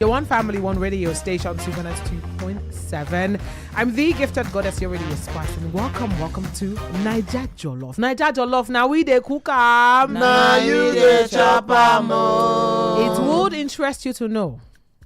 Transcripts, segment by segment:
Your one family, one radio station, Suganas 2.7. I'm the gifted goddess, your radio spice, and welcome to Naija Jollof. Naija Jollof, now we de cook am. Now you de chop am. It would interest you to know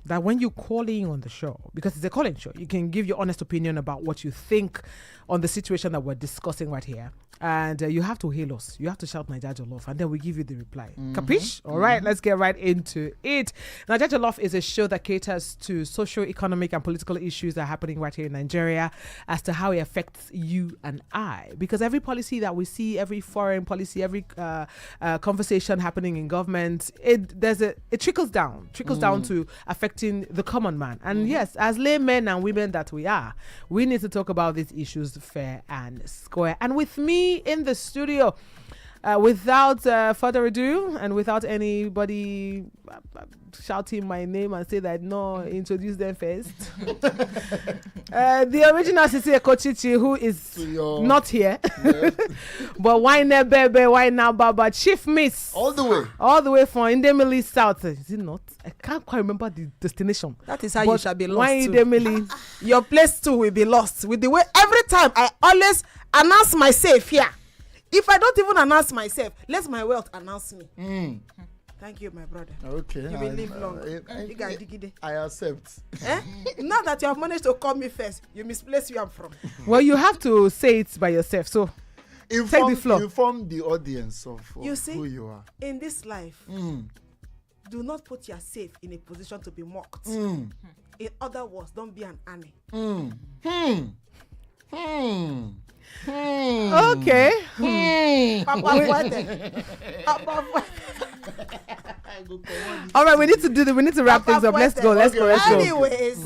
that when you call in on the show, because it's a call-in show, you can give your honest opinion about what you think on the situation that we're discussing right here. And you have to hail us. You have to shout Naija Jollof, and then we give you the reply. Capiche? All right, let's get right into it. Naija Jollof is a show that caters to social, economic, and political issues that are happening right here in Nigeria as to how it affects you and I. Because every policy that we see, every foreign policy, every conversation happening in government, it trickles down to affecting the common man. And yes, as laymen and women that we are, we need to talk about these issues fair and square. And with me in the studio, without further ado and without anybody shouting my name and say that no, introduce them first. The original Sisi Eko, who is not here, but why now, baby? Why now, Baba? Chief Miss, all the way from Idibia South. Is it not? I can't quite remember the destination. That is how you shall be lost. Why Idibia? Your place too will be lost. With the way every time I always announce myself here. If I don't even announce myself, let my wealth announce me. Thank you, my brother. Okay. You will live long. I accept. Now that you have managed to call me first, you misplace where I'm from. Well, you have to say it by yourself. So take the floor. Inform the audience of you see, who you are. In this life, do not put yourself in a position to be mocked. In other words, don't be an Annie. Okay. Papafuette. All right, we need to wrap things up. Let's go. Anyways,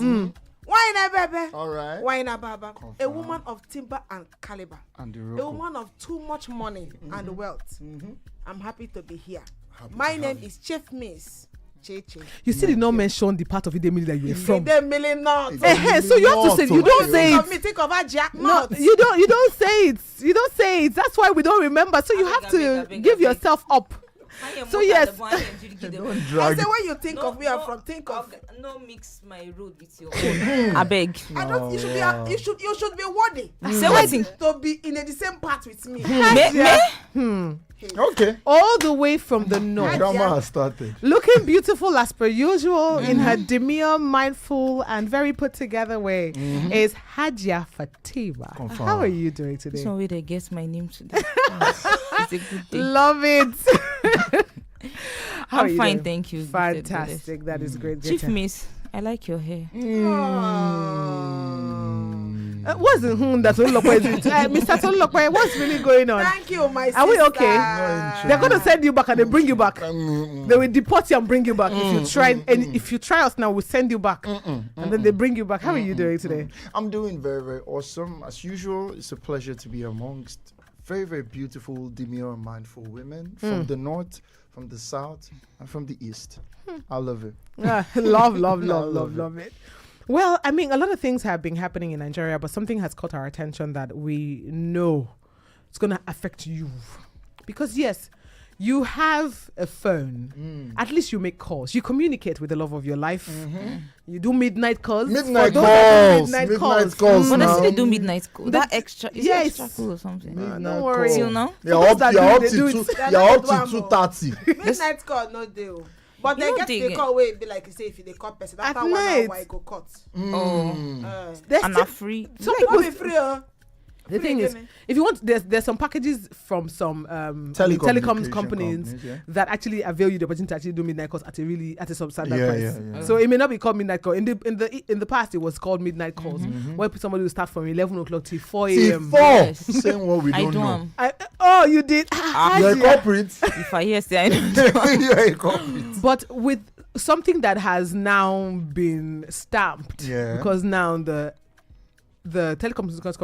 why not, baby? All right. Why not, Baba? A woman of timber and caliber. And the A woman of too much money and wealth. I'm happy to be here. My name is Chief Miss. You still did not mention the part of Idibia that you were from. Idibia not. So you have to say, you don't say it. Think of a jack. No, you don't say it. You don't say it. That's why we don't remember. So you have to give yourself up. So yes. I say when you think of where I'm from, think of no mix my road with your own. I beg. I don't. You should be worthy. Say what thing? To be in the same part with me. Okay. All the way from the north. Drama has started. Looking beautiful as per usual in her demure, mindful, and very put together way is Hajia Fatima. Confirm. How are you doing today? So way they guess my name today. It's a good day. Love it. How are I'm you fine, doing? thank you. Fantastic. That is great. Chief Miss, I like your hair. What's the that Mr. Tolokwe, what's really going on? Thank you, my sister. Are we okay? They're going to send you back and they bring you back. They will deport you and bring you back. If you try and if you try us now, we'll send you back. And then they bring you back. How are you doing today? I'm doing very, very awesome. As usual, it's a pleasure to be amongst very, very beautiful, demure, and mindful women from the north, from the south, and from the east. I love it. Love it. Well, I mean, a lot of things have been happening in Nigeria, but something has caught our attention that we know it's going to affect you. Because, yes, you have a phone. At least you make calls. You communicate with the love of your life. You do midnight calls. Midnight calls. But I still do midnight calls. That extra, is it extra cool or something? Don't worry. Till now? You're up to 2:30. Midnight call, no deal. But they get the call where it be like you say if they cut person after 1 hour I go cut. And are free. Some people be free. The thing is, if you want, there's some packages from some telecoms companies that actually avail you the opportunity to actually do midnight calls at a substandard price. Yeah. So it may not be called midnight call. In the past, it was called midnight calls, where somebody will start from 11 o'clock till 4 a.m. Saying what we don't know. You did. You're a corporate. If I hear say I don't. You're a corporate. But with something that has now been stamped, because now the telecommunications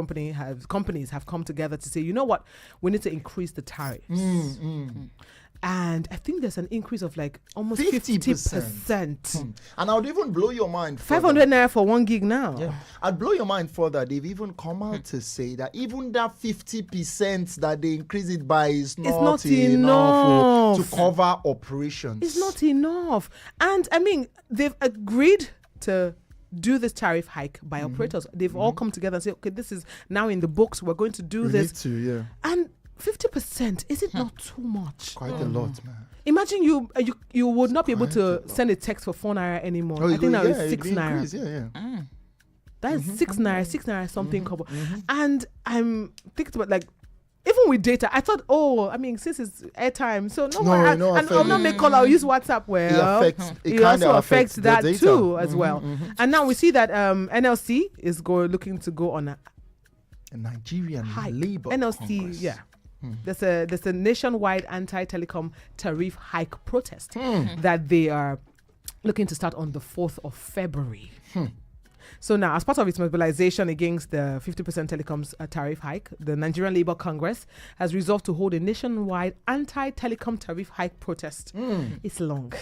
companies have come together to say, you know what, we need to increase the tariffs. And I think there's an increase of like almost 50%. And I would even blow your mind. 500 naira for 1 gig now. Yeah. I'd blow your mind further. They've even come out to say that even that 50% that they increase it by is not enough to cover operations. It's not enough. And I mean, they've agreed to do this tariff hike by operators. They've all come together and say, okay, this is now in the books. We're going to do this. Need to, yeah. And 50%, is it not too much? Quite a lot, man. Imagine you would not be able to send a text for 4 naira anymore. I think now it's 6 naira. That is 6 naira something couple. And I'm thinking about like, even with data, I thought, since it's airtime, so I'll not make call, I'll use WhatsApp. Well, it also affects that too as well. And now we see that NLC is looking to go on a Nigerian hike. Labour NLC, Congress. yeah. There's a nationwide anti-telecom tariff hike protest that they are looking to start on the 4th of February. So now, as part of its mobilization against the 50% telecoms tariff hike, the Nigerian Labour Congress has resolved to hold a nationwide anti-telecom tariff hike protest. It's long.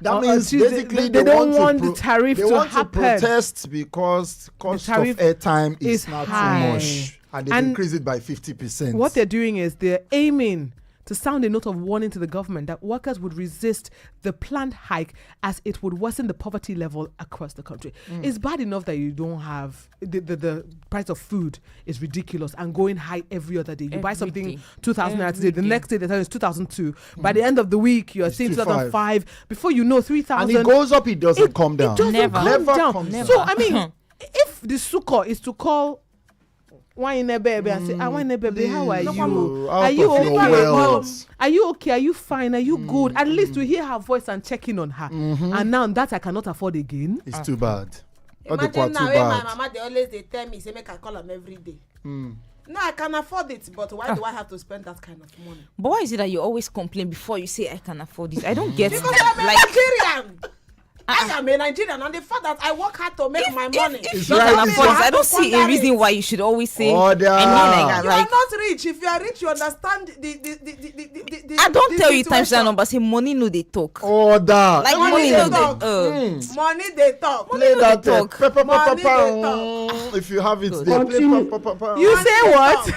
That means basically they don't want the tariff to happen. They want to protest because cost of airtime is not high. too much. And they increase it by 50%. What they're doing is they're aiming to sound a note of warning to the government that workers would resist the planned hike as it would worsen the poverty level across the country. It's bad enough that you don't have the price of food is ridiculous and going high every other day. You buy something 2,000 naira today, the next day they tell you it's 2,002. By the end of the week you're seeing 2005. Before you know 3,000. And it goes up, it doesn't come down. It doesn't Never come down. So I mean, if the sukkah is to call why in a baby? I say, why in a baby? How are you? Are you okay? Are you okay? Are you fine? Are you good? At least to hear her voice and checking on her. And now that I cannot afford again. It's too bad. Imagine now, my mama they tell me say make I call them every day. No, I can afford it, but why do I have to spend that kind of money? But why is it that you always complain before you say I can afford it? I don't get it. Because I'm a Nigerian. I am a Nigerian, and the fact that I work hard to make my money. If you can afford it, I don't see a reason why you should always say. You are not rich. If you are rich, you understand the I don't tell you times that number. Say money no they talk. Order. Like money no talk. Money they talk. Play that talk. If you have it, they play. You say what?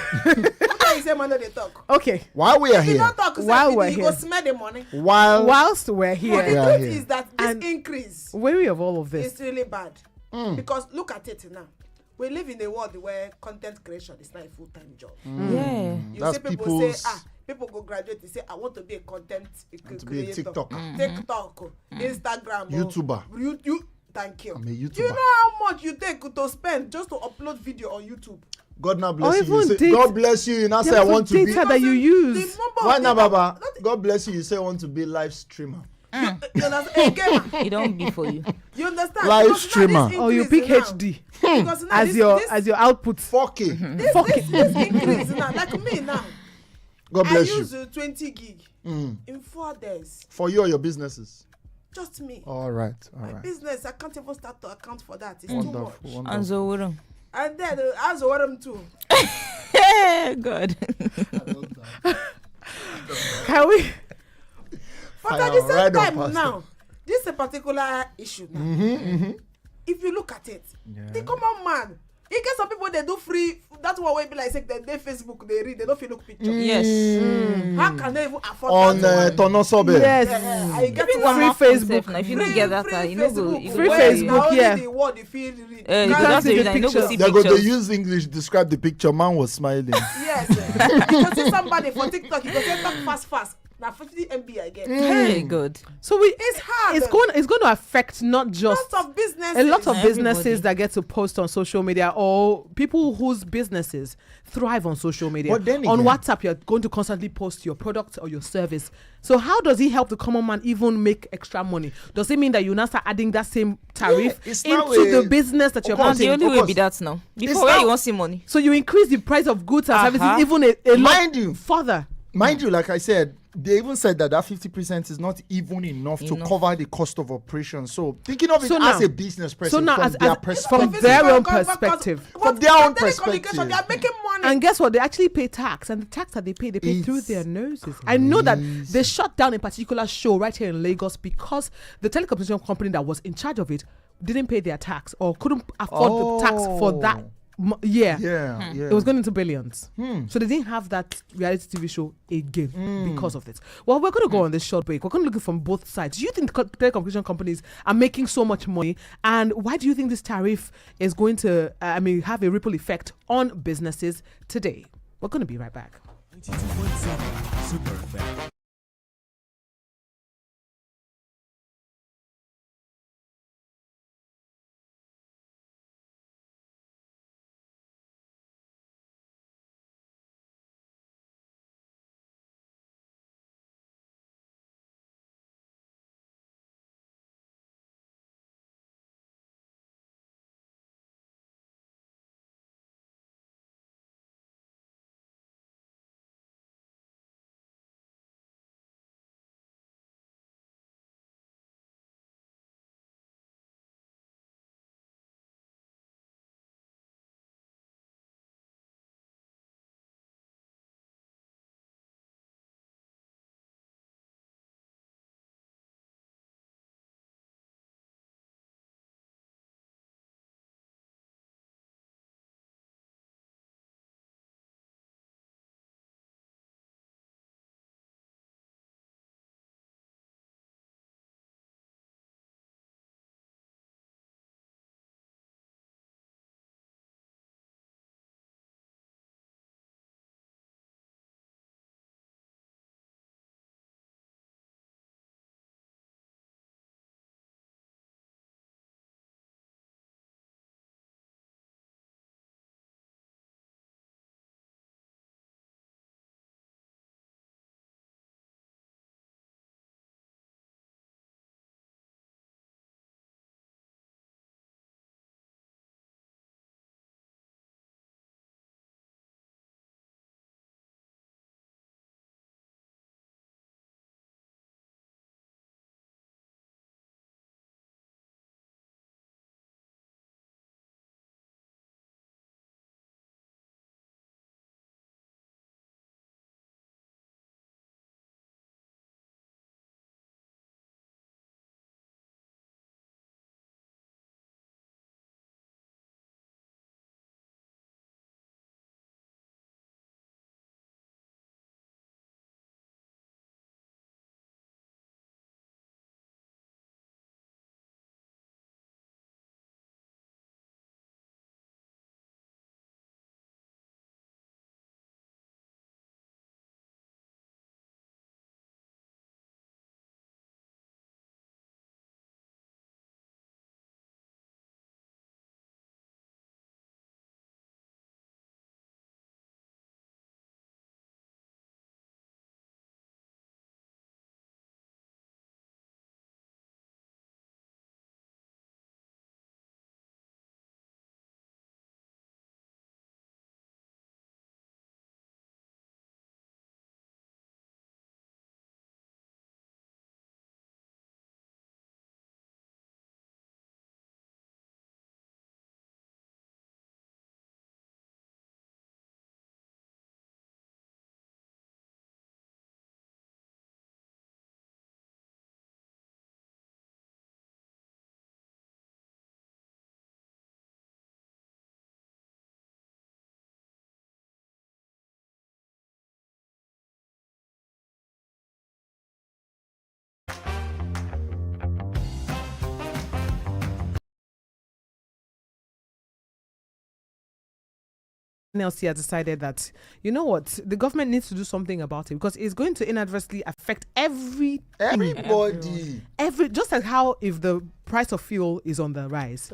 You say money they talk. Okay. While we are here. While we're here. You go smell the money. Whilst we're here. But the truth is that this increase. Wary of all of this. It's really bad. Because look at it now. We live in a world where content creation is not a full-time job. Yeah. You see people say, people go graduate, they say, I want to be a content creator. To be a TikToker. TikTok, Instagram. YouTuber. Thank you. I'm a YouTuber. Do you know how much you take to spend just to upload video on YouTube? God now bless you. You say, God bless you. You now say I want to be. Data that you use. Why now, Baba? God bless you. You say I want to be live streamer. You understand? It don't be for you. You understand? Live streamer. Or you pick HD as your output. 4K. This increase now, like me now. God bless you. I use 20 gig in 4 days. For you or your businesses? Just me. All right. My business, I can't even start to account for that. It's Wonderful. too much. And then as Zowaram too. God. Can we? But at the same time now, this is a particular issue now. If you look at it, the common man, in case some people they do free, that's what we be like say they Facebook, they read, they don't feel look picture. Yes. How can they even afford on that? Tonosobe. Yes. I get free Facebook. Now, if you don't get that, you know go. Free Facebook, yeah. The word you feel read. You can't see the pictures. They go to use English to describe the picture. Man was smiling. Yes. You can see somebody for TikTok, you can say talk fast. Now 50 MB I get. Hey, good. So it's hard. It's going to affect not just a lot of businesses that get to post on social media or people whose businesses thrive on social media. But then on again, WhatsApp, you're going to constantly post your product or your service. So how does it help the common man even make extra money? Does it mean that you now start adding that same tariff into the business that you're The only way be that now. Before where you want see money. So you increase the price of goods and services even a lot further. Mind you, like I said, they even said that 50% is not even enough to cover the cost of operation. So thinking of it as a business person, so now from their perspective. From their own perspective. They are making money. And guess what? They actually pay tax, and the tax that they pay through their noses. I know that they shut down a particular show right here in Lagos because the telecommunication company that was in charge of it didn't pay their tax or couldn't afford the tax for that year. It was going into billions. So they didn't have that reality TV show again because of this. Well, we're going to go on this short break. We're going to look from both sides. Do you think the telecommunication companies are making so much money? And why do you think this tariff is going to have a ripple effect on businesses today? We're going to be right back. 92.7 Super FM. NLC has decided that, you know what, the government needs to do something about it because it's going to inadvertently affect everybody. Just like how if the price of fuel is on the rise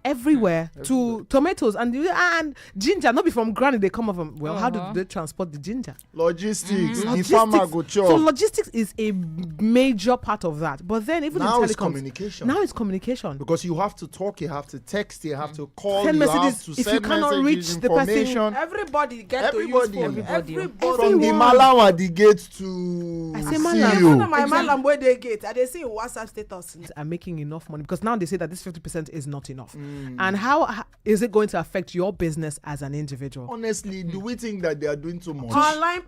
everywhere to tomatoes and ginger, not be from granny, they come up from how do they transport the ginger? Logistics. The farmer go chop. So logistics is a major part of that. But then even now in it's communication. Because you have to talk, you have to text, you have to call, send messages, have to if send you cannot reach the person. Everybody get to use phone. Everybody. From the malam at the gate to I say malam. My malam where they get, and they see WhatsApp status. Are making enough money? Because now they say that this 50% is not enough. And how is it going to affect your business as an individual? Honestly, do we think that they are doing too much?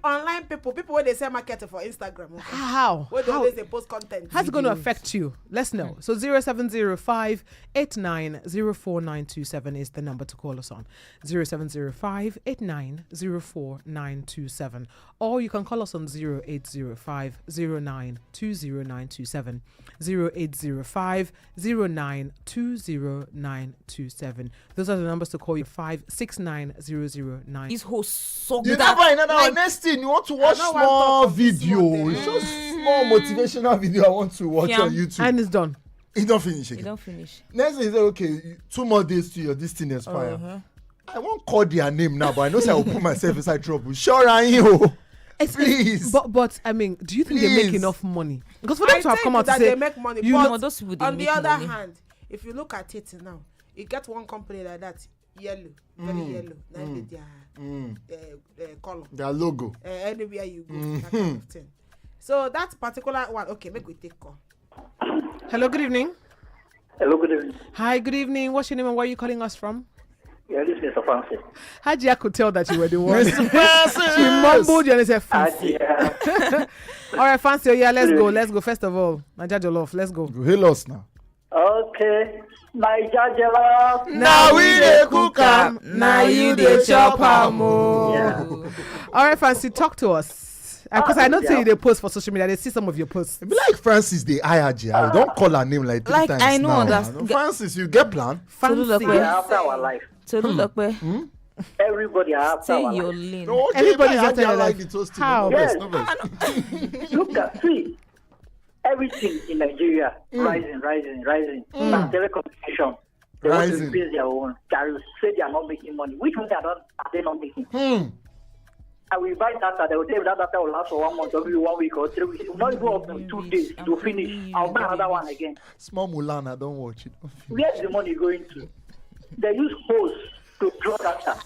Online people where they sell marketing for Instagram. Okay? How? Where they post content. How's it going to affect you? Let's know. So 0705-8904-927 is the number to call us on. 0705-8904-927. Or you can call us on 0805-0920-927. 0805-0920-927. Those are the numbers to call you. 569-009. His host so You good. next thing you want to watch small video. It's just small motivational video I want to watch on YouTube. And it's done. It don't finish You again. don't finish. Next thing is okay, 2 more days to your this thing expire. I won't call their name now, but I know I will put myself inside trouble. Sure, I you. Please. But I mean, do you think they make enough money? Because for them to have come out to say they make money, you but know, those people, they on the make other money. hand, if you look at it now, you get one company like that, yellow, very yellow, like their color, Their logo. anywhere you go, that kind of thing. So that particular one, okay, make we take call. hello, good evening. Hello, good evening. Hi, good evening. What's your name and where are you calling us from? Yeah, this is Mr. Francis. Haji, I could tell that you were the one. She mumbled you and said, fancy. All right, fancy. Oh, yeah, let's go. Let's go. First of all, Naija Jollof. Let's go. You hail us now. Okay. Naija Jollof. Now we dey cook am. Now you dey chop am. Yeah. All right, fancy. Talk to us. Because I know you they post for social media. They see some of your posts. It be like Francis, the IRG. Don't call her name like 3 times I know now. that's Francis, you get plan? Fancy. We are after our life. Everybody are after Stay our your life. lane. No, okay, Everybody's I after your like life. the toasting. How? No Yes. vex. Look at, see, everything in Nigeria rising. And telecommunication, they want to Rising. increase their own. They say they are not making money. Which one are they not making? I will buy data. They will tell you that data will last for 1 month, maybe 1 week or 3 weeks. It will not go up to 2 days to finish. I'll buy another one again. Small Mulana, don't watch it. Where's the money going to? They use hose to draw data.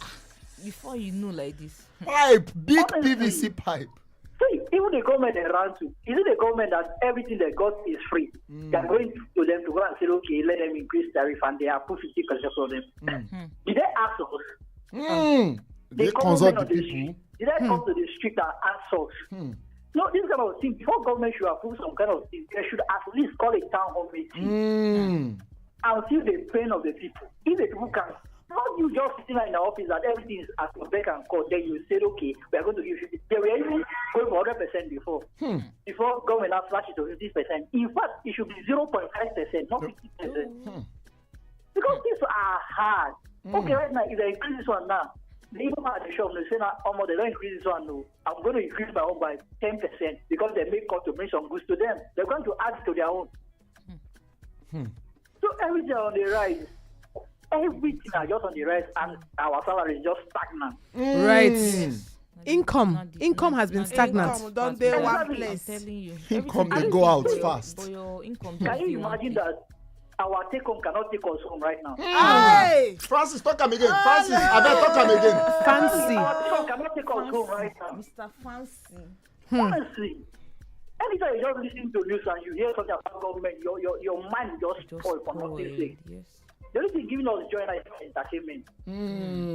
Before you know like this. Pipe, big Honestly. PVC pipe. See, even the government they run to, is it the government that everything they got is free? They are going to them to go and say, okay, let them increase tariff and they approve 50% for them. Did they ask us? They come consult on the the people. street. Did they come to the street and ask us? No, this kind of thing, before government should approve some kind of thing, they should at least call a town hall meeting and see the pain of the people. If the people can, not you just sitting in the office that everything is at your beck and call, then you say, okay, we are going to give 50%. They were even going for 100% before. Before government has slashed it to 50%. In fact, it should be 0.5%, not 50%. Because these are hard. Okay, right now, if they increase this one now, they even at the shop, they say, they don't increase this one, no. I'm going to increase my own by 10% because they make cut to bring some goods to them. They're going to add to their own. So everything on the rise. Everything are just on the rise and our salary is just stagnant. Right. Income has been stagnant. Income, don't they one I'm place? telling you. Income, they Everything- go out but your- fast. but your income Can just you dey one imagine place. that our take home cannot take us home right now? Hey! Francis, talk him again. Francis, I bet talk him again. Fancy. Our take home cannot take us home right now. Mr. Fancy. Honestly. Anytime you just listen to news and you hear something about government, your mind just Just spoil for nothing spoiled. sake. Yes. The only thing giving us joy now is entertainment.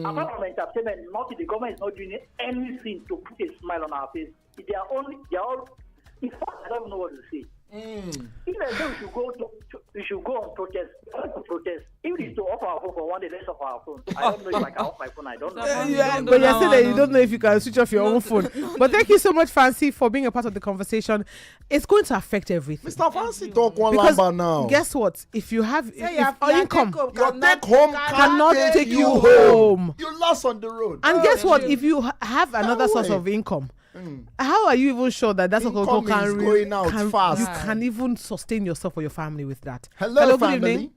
Apart from entertainment, nothing. The government is not doing anything to put a smile on our face. They are all. In fact, I don't even know what to say. If I say we should go on protest, we want to protest. Even if to off our phone for one day, let's off our phone. I don't know if I can off my phone. I don't know. But you're saying that you don't know if you can switch off your own phone. But thank you so much, Fancy, for being a part of the conversation. It's going to affect everything. Mr. Fancy, talk one Because number now. guess what? If you have Say if income Your take home cannot can't take you home. You lost on the road. And guess what? If you have another source way. of income, how are you even sure that Income can is going out fast. You can even sustain yourself or your family with that? Hello, good family. evening.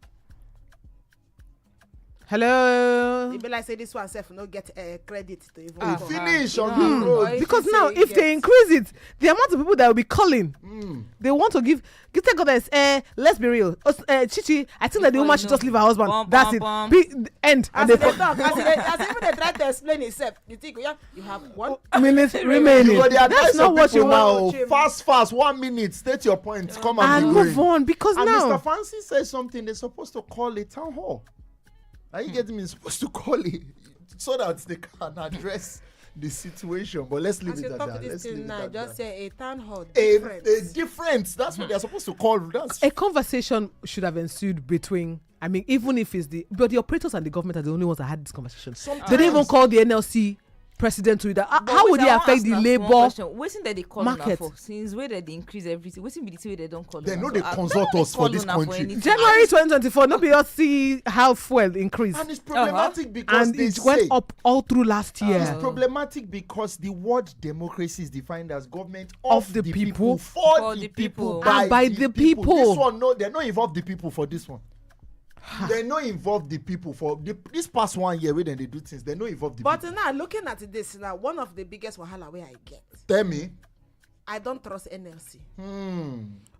Hello. It be like say this one self no get credit to even finish on the road. Because now, if they increase it, the amount of people that will be calling, they want to give GiftedGoddess. Let's be real. Chichi, I think that the woman should just leave her husband. That's it. End. As they talk, as even they try to explain itself, you think you have 1 minute remaining. That's not what you want. Fast, 1 minute. State your point. Come and move on. Because and now, Mr. Fancy says something. They're supposed to call a town hall. Are you getting me? Supposed to call it so that they can address the situation. But let's leave it at that. Let's leave it at that. Just say a town hall. A difference. That's what they're supposed to call. A conversation should have ensued between. I mean, even if it's but the operators and the government are the only ones that had this conversation. They didn't even call the NLC president to that. How would it affect the labor waiting that they call market? Since where they increase everything, waiting be the way they don't call. They know they consult us for this country. January 2024, nobody else see how fuel increased. And it's problematic because and it went up all through last year. It's problematic because the word democracy is defined as government of the people, for the people, by the people. This one, no, they're not involved the people for this one. They no involve the people for this past 1 year where they do things. They no involve the people. But now looking at this now, one of the biggest wahala where I get. Tell me. I don't trust NLC.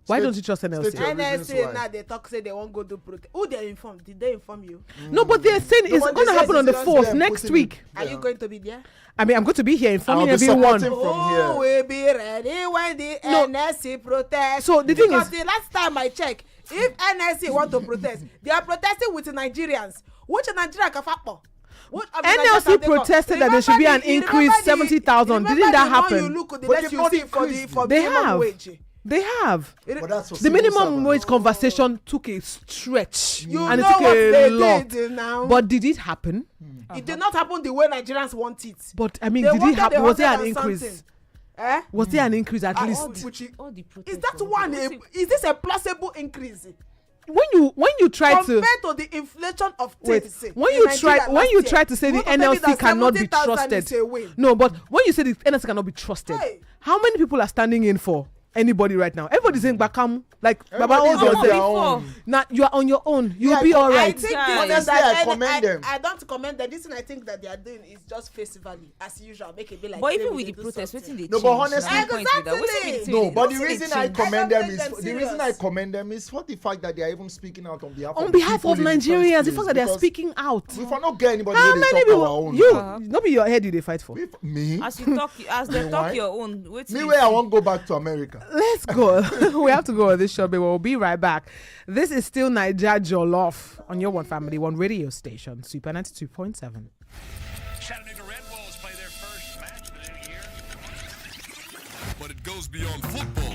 Why don't you trust NLC? NLC now they talk say they won't go do protest. Who they informed? Did they inform you? No, but they're saying it's going to happen on the 4th next week. Are you going to be there? I mean, I'm going to be here informing everyone. Oh, we'll be ready when the NLC protest. So the thing is, the last time I checked, if NLC want to protest, they are protesting with the Nigerians. Which Nigeria can fight for? NLC protested that there should be an increase 70,000. Didn't that happen? They have. They have. The minimum wage conversation took a stretch and it took a lot. But did it happen? It did not happen the way Nigerians want it. But I mean, did it happen? Was there an increase? Was there an increase at least? Is that one? Is this a plausible increase? When you try compared to the inflation of things, when you try to say the NLC cannot be trusted, no, but when you say the NLC cannot be trusted, how many people are standing in for anybody right now? Everybody's saying Bakam, like Baba Ozo. Now you are on your own. You'll be all right. Honestly, I commend them. I don't commend them. This thing I think that they are doing is just face value as usual. Make it be like. But even with the protest, waiting they no, but honestly, exactly. No, but the reason I commend them is for the fact that they are even speaking out on behalf of Nigerians. The fact that they are speaking out. We cannot get anybody. How many people? You, not be your head. You they fight for me. As you talk, as they talk your own. Me where I won't go back to America. Let's go. We have to go on this show, but we'll be right back. This is still Naija Jollof on your One Family, One radio station, Super 92.7. Chattanooga Red Wolves play their first match of the new year. But it goes beyond football.